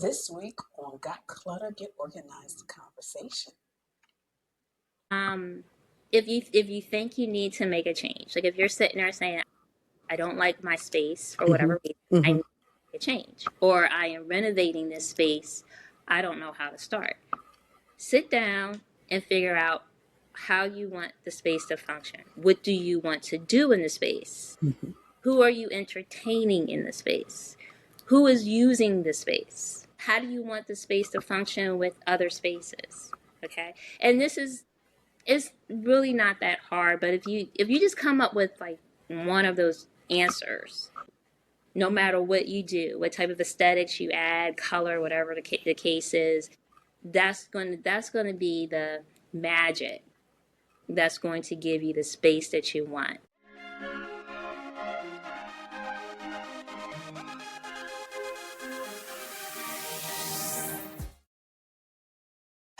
This week on Got Clutter, Get Organized conversation. Um, if you think you need to make a change, like if you're sitting there saying, I don't like my space for Mm-hmm. whatever reason, I Mm-hmm. need to make a change, or I am renovating this space, I don't know how to start. Sit down and figure out how you want the space to function. What do you want to do in the space? Mm-hmm. Who are you entertaining in the space? Who is using the space? How do you want the space to function with other spaces? Okay. And this is it's really not that hard, but if you just come up with like one of those answers, no matter what you do, what type of aesthetics you add, color, whatever the case is, that's going to be the magic that's going to give you the space that you want.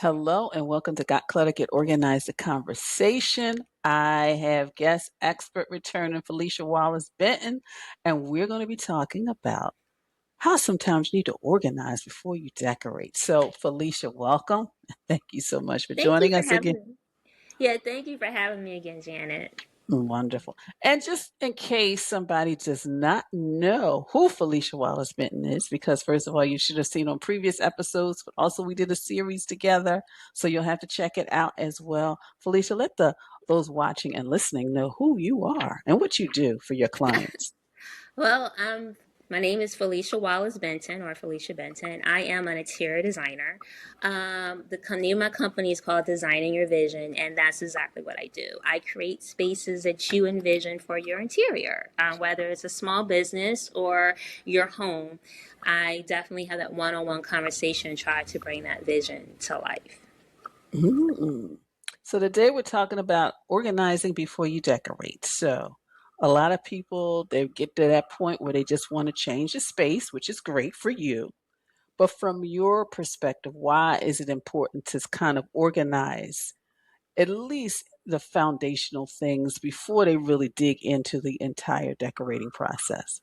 Hello and welcome to Got Clutter, Get Organized, the conversation. I have guest expert returning Felicia Wallace Benton, and we're going to be talking about how sometimes you need to organize before you decorate. So, Felicia, welcome. Thank you so much for Thank you joining for us again. having me. Yeah, thank you for having me again, Janet. Wonderful. And just in case somebody does not know who Felicia Wallace Benton is, because first of all, you should have seen on previous episodes, but also we did a series together. So you'll have to check it out as well. Felicia, let those watching and listening know who you are and what you do for your clients. Well, my name is Felicia Wallace Benton, or Felicia Benton. I am an interior designer. The name of my company is called Designing Your Vision, and that's exactly what I do. I create spaces that you envision for your interior, whether it's a small business or your home. I definitely have that one-on-one conversation and try to bring that vision to life. Mm. So today we're talking about organizing before you decorate. So a lot of people they get to that point where they just want to change the space, which is great for you. But from your perspective, why is it important to kind of organize at least the foundational things before they really dig into the entire decorating process?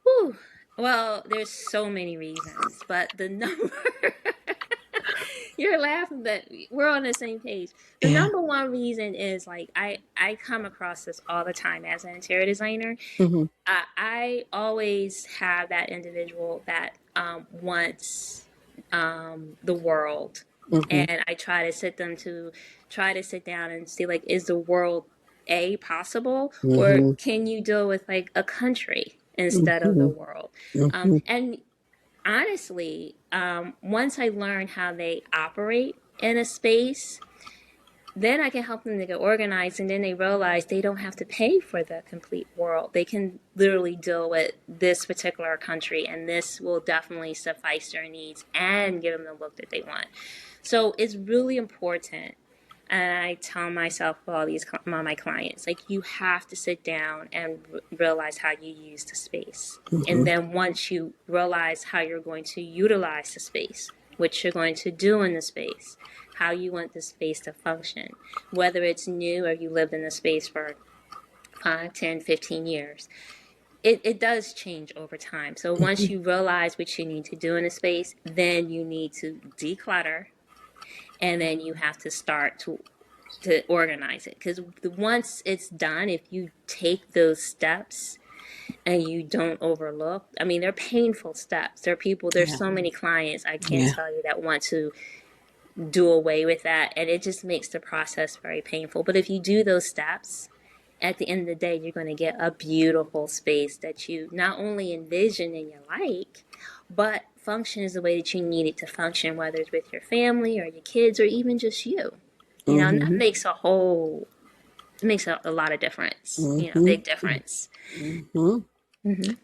Whew. Well, there's so many reasons, but the number you're laughing, but we're on the same page. The Yeah. number one reason is like I come across this all the time as an interior designer. Hmm. I always have that individual that wants the world, Hmm. and I try to sit down and see, like, is the world a possible, or Hmm. can you deal with like a country instead of the Hmm. world? Hmm. And honestly, once I learn how they operate in a space, then I can help them to get organized, and then they realize they don't have to pay for the complete world. They can literally deal with this particular country, and this will definitely suffice their needs and give them the look that they want. So it's really important. And I tell myself, all my clients, like, you have to sit down and realize how you use the space. And Hmm. then once you realize how you're going to utilize the space, what you're going to do in the space, how you want the space to function, whether it's new or you lived in the space for 5, 10, 15 years, it does change over time. So once you realize what you need to do in a space, then you need to declutter, and then you have to start to organize it, because once it's done, if you take those steps and you don't overlook, I mean, they're painful steps. There's Yeah. so many clients I can't Yeah. tell you that want to do away with that, and it just makes the process very painful. But if you do those steps, at the end of the day, you're going to get a beautiful space that you not only envision and you like, but functions the way that you need it to function, whether it's with your family or your kids or even just you. And that Hmm. makes it makes a lot of difference, Hmm. big difference. Hmm. Hmm.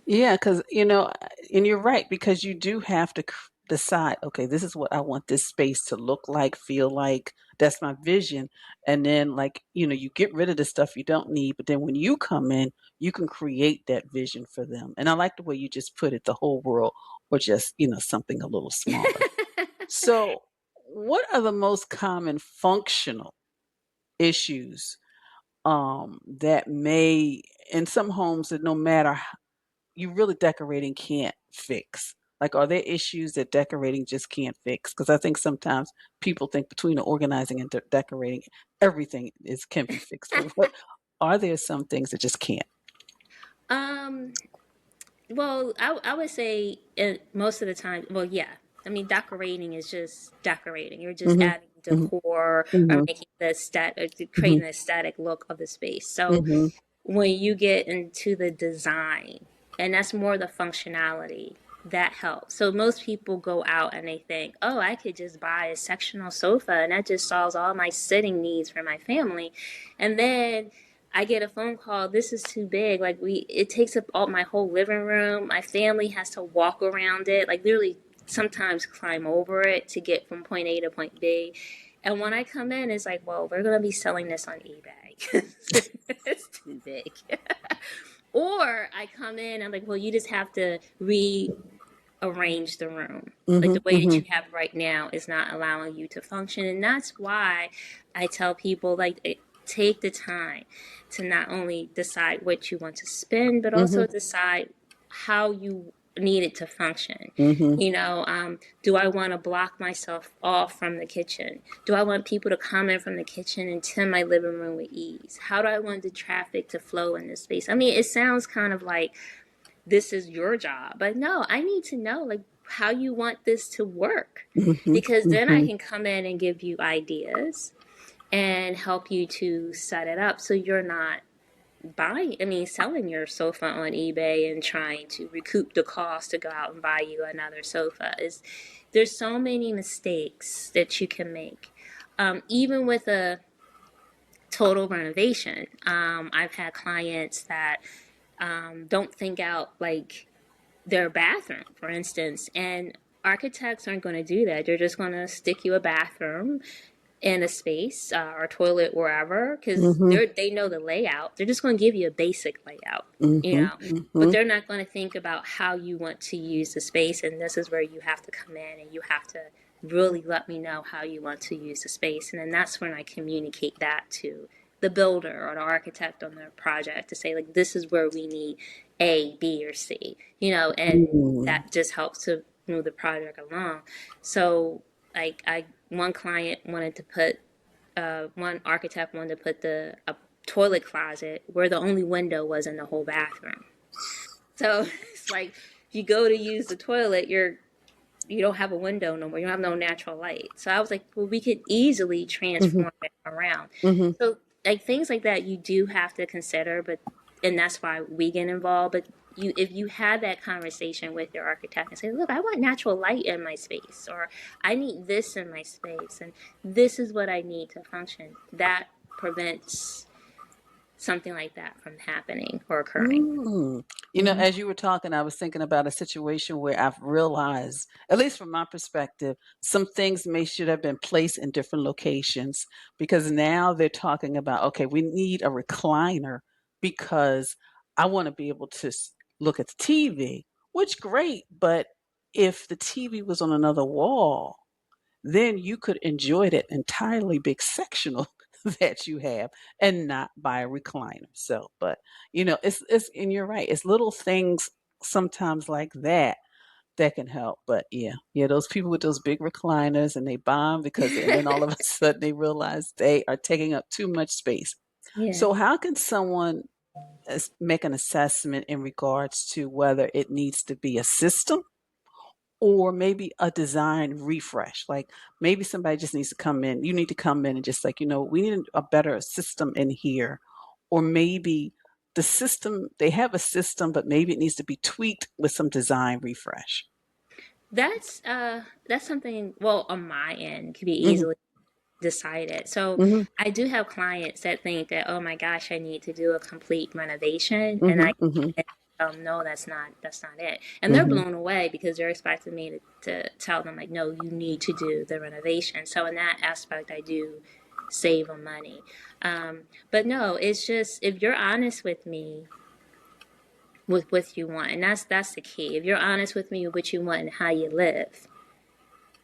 Yeah, because and you're right because you do have to decide. Okay, this is what I want this space to look like, feel like. That's my vision, and then you get rid of the stuff you don't need. But then when you come in, you can create that vision for them. And I like the way you just put it: the whole world, or just something a little smaller. So, what are the most common functional issues that may in some homes that no matter you really decorating can't fix. Like, are there issues that decorating just can't fix? Because I think sometimes people think between the organizing and decorating, everything is can be fixed. But what are there some things that just can't? Um, well, I would say most of the time, well, yeah. I mean, decorating is just decorating. You're just Mhm, adding mhm, decor or mhm, making the mhm, creating the aesthetic look of the space. So mhm, when you get into the design, and that's more the functionality, that helps. So most people go out and they think, oh, I could just buy a sectional sofa and that just solves all my sitting needs for my family. And then I get a phone call, this is too big. Like it takes up all my whole living room. My family has to walk around it, like literally sometimes climb over it to get from point A to point B. And when I come in, it's like, well, we're going to be selling this on eBay. It's too big. Or I come in, I'm like, well, you just have to rearrange the room. Like mhm, the way that mhm, you have right now is not allowing you to function. And that's why I tell people, like, take the time to not only decide what you want to spend, but mhm, also decide how you need it to function. mhm, Do I want to block myself off from the kitchen? Do I want people to come in from the kitchen and to my living room with ease? How do I want the traffic to flow in this space? I mean, it sounds kind of like this is your job, but no, I need to know like how you want this to work, mhm, because then I mhm, can come in and give you ideas and help you to set it up so you're not selling your sofa on eBay and trying to recoup the cost to go out and buy you another sofa. Is There's so many mistakes that you can make, even with a total renovation. I've had clients that don't think out like their bathroom, for instance, and architects aren't going to do that. They're just going to stick you a bathroom in a space, or toilet wherever, because mhm, they know the layout. They're just going to give you a basic layout, you mhm, know, but mhm, they're not going to think about how you want to use the space. And this is where you have to come in and you have to really let me know how you want to use the space. And then that's when I communicate that to the builder or the architect on the project to say, like, this is where we need A, B, or C, and mhm, that just helps to move the project along. So, like, one client wanted to put, one architect wanted to put the a toilet closet where the only window was in the whole bathroom. So it's like if you go to use the toilet, you don't have a window no more. You don't have no natural light. So I was like, well, we could easily mhm, transform it around. mhm, So like things like that, you do have to consider, and that's why we get involved. But if you had that conversation with your architect and say, look, I want natural light in my space, or I need this in my space, and this is what I need to function. That prevents something like that from happening or occurring. mm. Hmm. As you were talking, I was thinking about a situation where I've realized, at least from my perspective, some things may should have been placed in different locations because now they're talking about, okay, we need a recliner because I want to be able to look at the TV, which great, but if the TV was on another wall, then you could enjoy that entirely big sectional that you have and not buy a recliner. So, but it's and you're right. It's little things sometimes like that that can help. But yeah, yeah, those people with those big recliners and they buy 'em because and then all of a sudden they realize they are taking up too much space. Yeah. So how can someone make an assessment in regards to whether it needs to be a system or maybe a design refresh? Like maybe somebody just needs to come in. You need to come in and just like, we need a better system in here. Or maybe the system, they have a system, but maybe it needs to be tweaked with some design refresh. That's something, well, on my end could be Hmm. easily decided. So Hmm. I do have clients that think that, oh my gosh, I need to do a complete renovation, and Hmm. I Hmm. no, that's not it. And they're Hmm. blown away because they're expecting me to tell them like, no, you need to do the renovation. So in that aspect, I do save them money. But no, it's just if you're honest with me with what you want, and that's the key. If you're honest with me with what you want and how you live,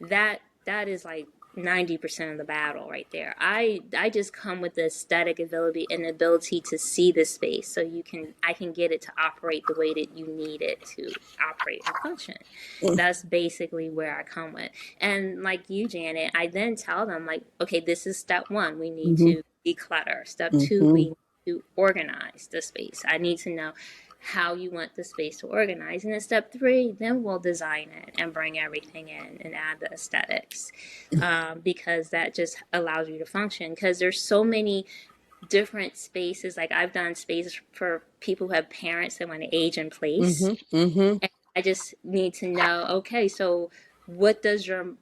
that is like 90% of the battle right there. I just come with the aesthetic ability and ability to see the space, so I can get it to operate the way that you need it to operate and function. That's basically where I come with. And like you, Janet, I then tell them, like, okay, this is step one. We need Mm-hmm. to declutter. Step two, Mm-hmm. we need to organize the space. I need to know how you want the space to organize. And then step three, then we'll design it and bring everything in and add the aesthetics, because that just allows you to function. Because there's so many different spaces. Like I've done spaces for people who have parents that want to age in place, Mm-hmm. Mm-hmm. and I just need to know, okay, so what does your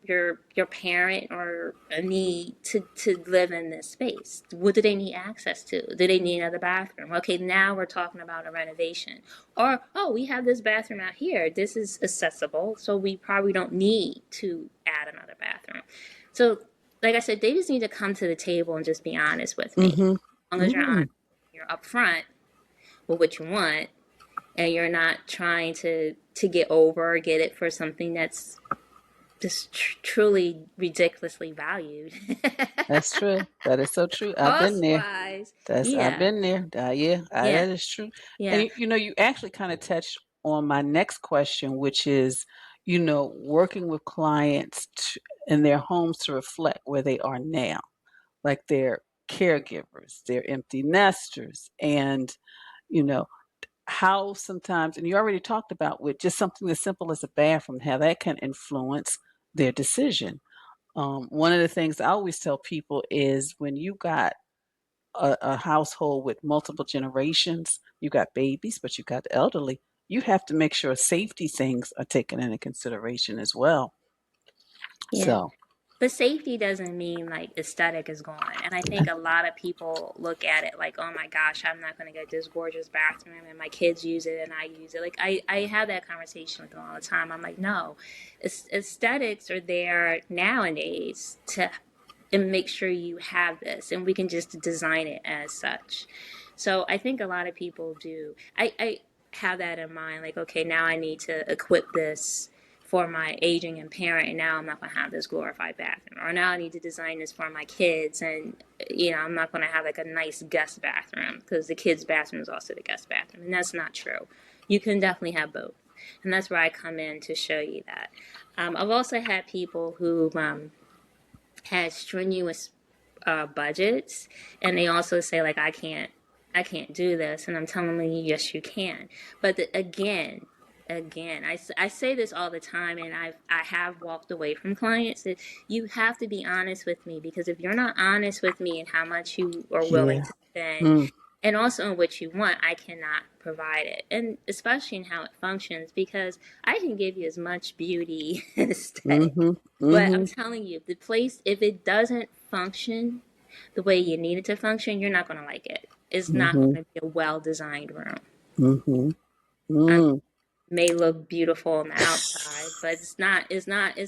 parent or need to live in this space? What do they need access to? Do they need another bathroom? Okay, now we're talking about a renovation. Or, oh, we have this bathroom out here. This is accessible, so we probably don't need to add another bathroom. So, like I said, they just need to come to the table and just be honest with me. Mm-hmm. As long as you're Mm-hmm. honest, you're upfront with what you want, and you're not trying to get over or get it for something that's just truly ridiculously valued. That's true. That is so true. I've been Cost there. wise, I've yeah, been there. Yeah, yeah, that is true. And yeah, you actually kind of touched on my next question, which is, working with clients in their homes to reflect where they are now, like they're caregivers, they're empty nesters, and you know how sometimes, and you already talked about with just something as simple as a bathroom, how that can influence their decision. One of the things I always tell people is when you got a household with multiple generations, you got babies, but you got the elderly, you have to make sure safety things are taken into consideration as well. yeah. So, But safety doesn't mean like aesthetic is gone. And I think a lot of people look at it like, oh my gosh, I'm not going to get this gorgeous bathroom and my kids use it and I use it. Like, I have that conversation with them all the time. I'm like, no, aesthetics are there nowadays to and make sure you have this and we can just design it as such. So I think a lot of people do. I have that in mind, like, okay, now I need to equip this for my aging and parent, and now I'm not going to have this glorified bathroom, or now I need to design this for my kids, and I'm not going to have like a nice guest bathroom because the kids bathroom is also the guest bathroom, and that's not true. You can definitely have both, and that's where I come in to show you that. I've also had people who had strenuous budgets, and they also say like, I can't do this, and I'm telling you, yes you can. But again, I say this all the time, and I have walked away from clients that you have to be honest with me, because if you're not honest with me and how much you are willing yeah. to spend, Mm, and also in what you want, I cannot provide it. And especially in how it functions, because I can give you as much beauty and aesthetic. mm-hmm. But I'm Mm-hmm. telling you, the place, if it doesn't function the way you need it to function, you're not going to like it. It's not Mm-hmm. going to be a well designed room. Mm-hmm. I Mm. may look beautiful on the outside, but it's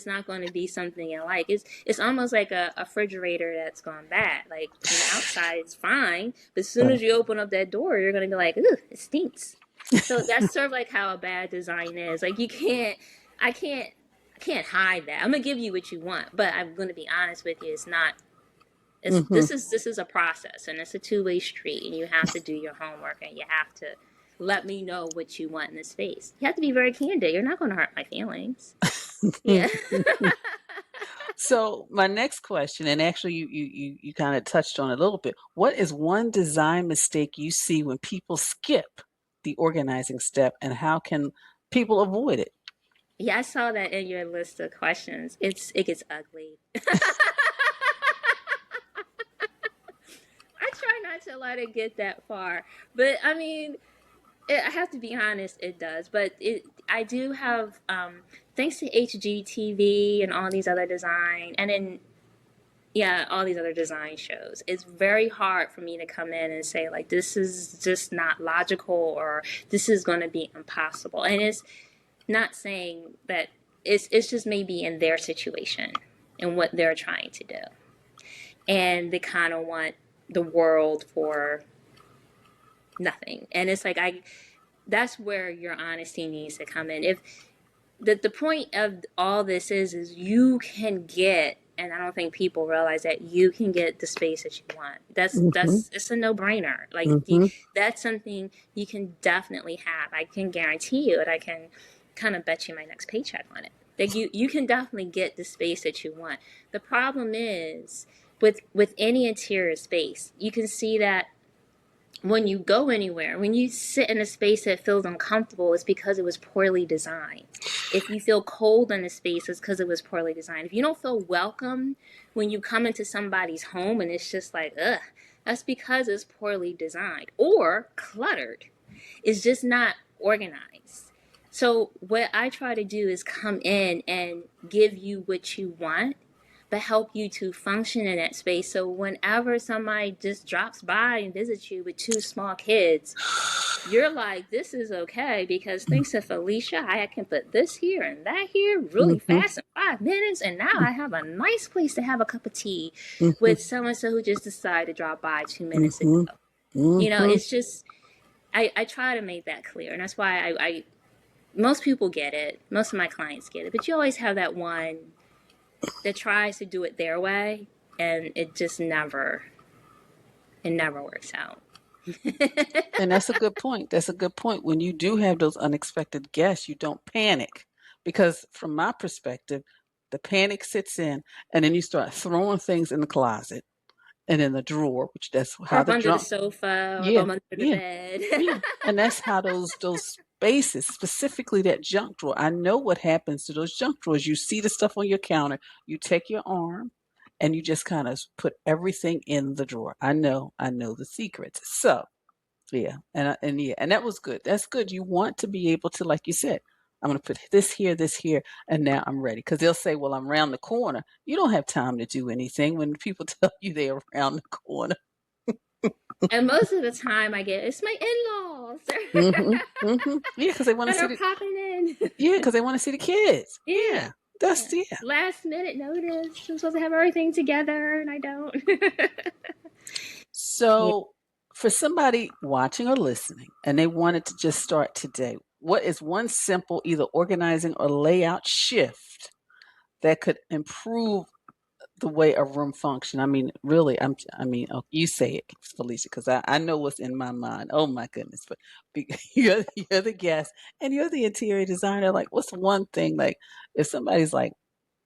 not going to be something you like. It's almost like a refrigerator that's gone bad. Like from the outside it's fine, but as soon as Right. you open up that door, you're going to be like, ooh, it stinks. So that's sort of like how a bad design is. Like I can't hide that. I'm gonna give you what you want, but I'm gonna be honest with you. It's not. It's Mm-hmm. this is a process, and it's a two-way street, and you have to do your homework, and you have to let me know what you want in the space. You have to be very candid. You're not going to hurt my feelings. Yeah. So my next question, and actually you kind of touched on it a little bit. What is one design mistake you see when people skip the organizing step, and how can people avoid it? Yeah, I saw that in your list of questions. It gets ugly. I try not to let it get that far, but I mean, I have to be honest, it does. But I do have, thanks to HGTV and all these other design, and then yeah, all these other design shows. It's very hard for me to come in and say like, this is just not logical, or this is going to be impossible. And it's not saying that it's just maybe in their situation and what they're trying to do, and they kind of want the world for nothing. And it's like that's where your honesty needs to come in. If the point of all this is you can get and I don't think people realize that you can get the space that you want. Mm-hmm. It's a no-brainer. Like Mm-hmm. that's something you can definitely have. I can guarantee you, and I can kind of bet you my next paycheck on it. That you can definitely get the space that you want. The problem is with any interior space, you can see that when you go anywhere, when you sit in a space that feels uncomfortable, it's because it was poorly designed. If you feel cold in a space, it's because it was poorly designed. If you don't feel welcome when you come into somebody's home and it's just like, ugh, that's because it's poorly designed or cluttered. It's just not organized. So, what I try to do is come in and give you what you want but help you to function in that space. So whenever somebody just drops by and visits you with two small kids, you're like, this is okay because thanks to Felicia, I can put this here and that here really Mm-hmm. fast in 5 minutes. And now I have a nice place to have a cup of tea Mm-hmm. with so and so who just decided to drop by 2 minutes ago. Mm-hmm. Mm-hmm. It's just, I try to make that clear. And that's why most people get it. Most of my clients get it. But you always have that one that tries to do it their way, and it never works out. And that's a good point. That's a good point. When you do have those unexpected guests, you don't panic because, from my perspective, the panic sits in, and then you start throwing things in the closet and in the drawer, which that's Or how up the under the drunk. sofa, or up Yeah, under the yeah, bed. yeah, and that's how those spaces, specifically that junk drawer. I know what happens to those junk drawers. You see the stuff on your counter. You take your arm, and you just kind of put everything in the drawer. I know the secrets. So yeah, and yeah, and that was good. That's good. You want to be able to, like you said, I'm going to put this here, and now I'm ready. Because they'll say, "Well, I'm around the corner." You don't have time to do anything when people tell you they're around the corner. And most of the time I get, it's my in-laws. Hmm. Hmm. Yeah, because they want to And see they're the popping in. yeah, because they want to see the kids. Yeah. Yeah, that's Yeah. yeah. Last minute notice. I'm supposed to have everything together and I don't. Yeah. So, for somebody watching or listening, and they wanted to just start today, what is one simple either organizing or layout shift that could improve the way a room function? I mean, really, oh, you say it, Felicia, because I know what's in my mind. Oh my goodness, but you're the guest and you're the interior designer. Like, what's one thing? Like, if somebody's like,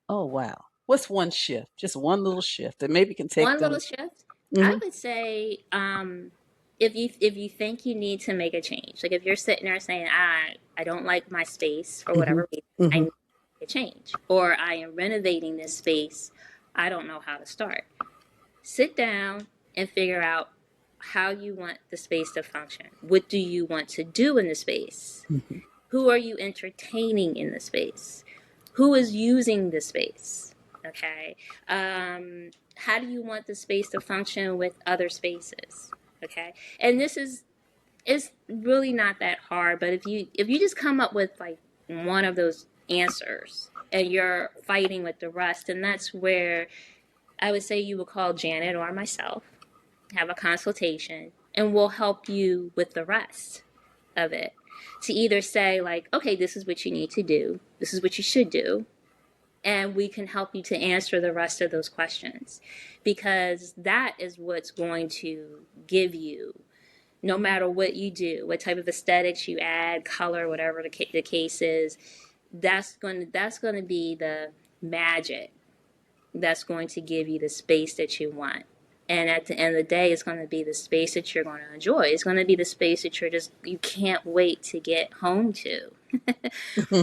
oh wow, what's one shift? Just one little shift that maybe can take One little them. shift. I Hmm. would say, if you think you need to make a change, like if you're sitting there saying, I don't like my space for Hmm. whatever reason, I Hmm. need to make a change, or I am renovating this space, I don't know how to start. Sit down and figure out how you want the space to function. What do you want to do in the space? Hmm. Who are you entertaining in the space? Who is using the space? Okay. How do you want the space to function with other spaces? Okay. And this is it's really not that hard, but if you just come up with like one of those answers and you're fighting with the rest, and that's where I would say you would call Janet or myself, have a consultation, and we'll help you with the rest of it. To either say, like, okay, this is what you need to do, this is what you should do, and we can help you to answer the rest of those questions. Because that is what's going to give you, no matter what you do, what type of aesthetics you add, color, whatever the case is, that's going to be the magic that's going to give you the space that you want. And at the end of the day, it's going to be the space that you're going to enjoy. It's going to be the space that you can't wait to get home to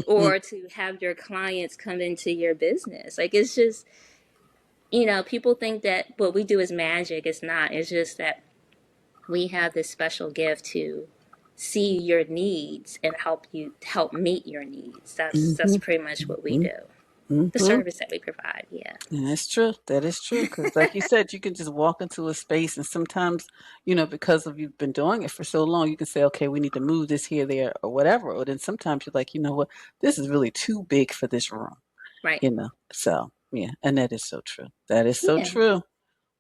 or to have your clients come into your business. Like, it's just, people think that what we do is magic. It's not. It's just that we have this special gift to see your needs and help meet your needs. That's Hmm. pretty much what we Hmm. do. The Hmm. service that we provide. Yeah. And that's true. That is true. Because, like you said, you can just walk into a space, and sometimes, because of you've been doing it for so long, you can say, okay, we need to move this here, there, or whatever. Or then sometimes you're like, you know what, this is really too big for this room. Right. So yeah, and that is so true. That is so Yeah. true.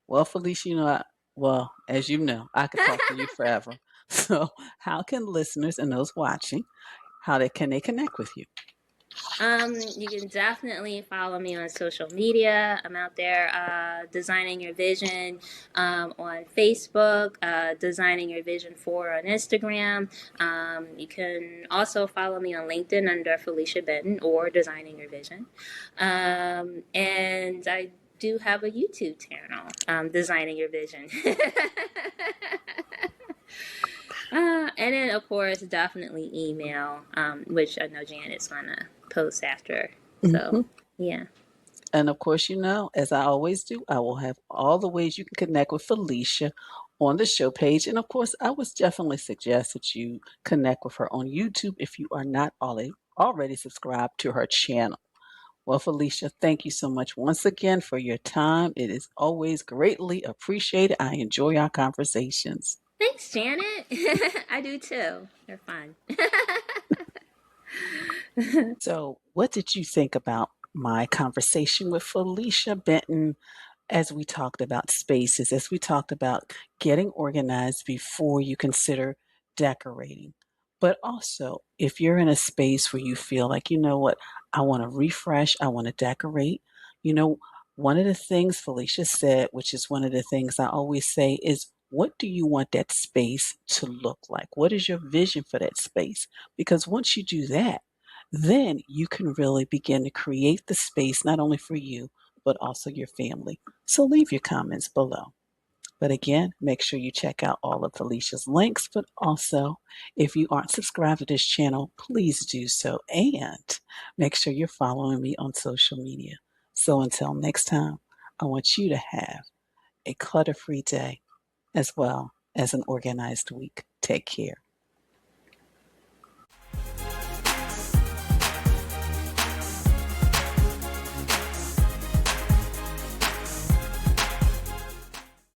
Well, Felicia, well, as you know, I could talk to you forever. So, how can listeners and those watching, can they connect with you? You can definitely follow me on social media. I'm out there designing your vision on Facebook, designing your vision 4 on Instagram. You can also follow me on LinkedIn under Felicia Benton or Designing Your Vision. And I do have a YouTube channel, Designing Your Vision. And then, of course, definitely email, which I know Janet's gonna post after. So, Hmm. yeah. And of course, as I always do, I will have all the ways you can connect with Felicia on the show page. And of course, I would definitely suggest that you connect with her on YouTube if you are not already subscribed to her channel. Well, Felicia, thank you so much once again for your time. It is always greatly appreciated. I enjoy our conversations. Thanks, Janet. I do too. They're fun. So, what did you think about my conversation with Felicia Benton as we talked about spaces, as we talked about getting organized before you consider decorating? But also, if you're in a space where you feel like, you know what, I want to refresh, I want to decorate, you know, one of the things Felicia said, which is one of the things I always say, is what do you want that space to look like? What is your vision for that space? Because once you do that, then you can really begin to create the space not only for you, but also your family. So leave your comments below. But again, make sure you check out all of Felicia's links. But also, if you aren't subscribed to this channel, please do so. And make sure you're following me on social media. So until next time, I want you to have a clutter free day as well as an organized week. Take care.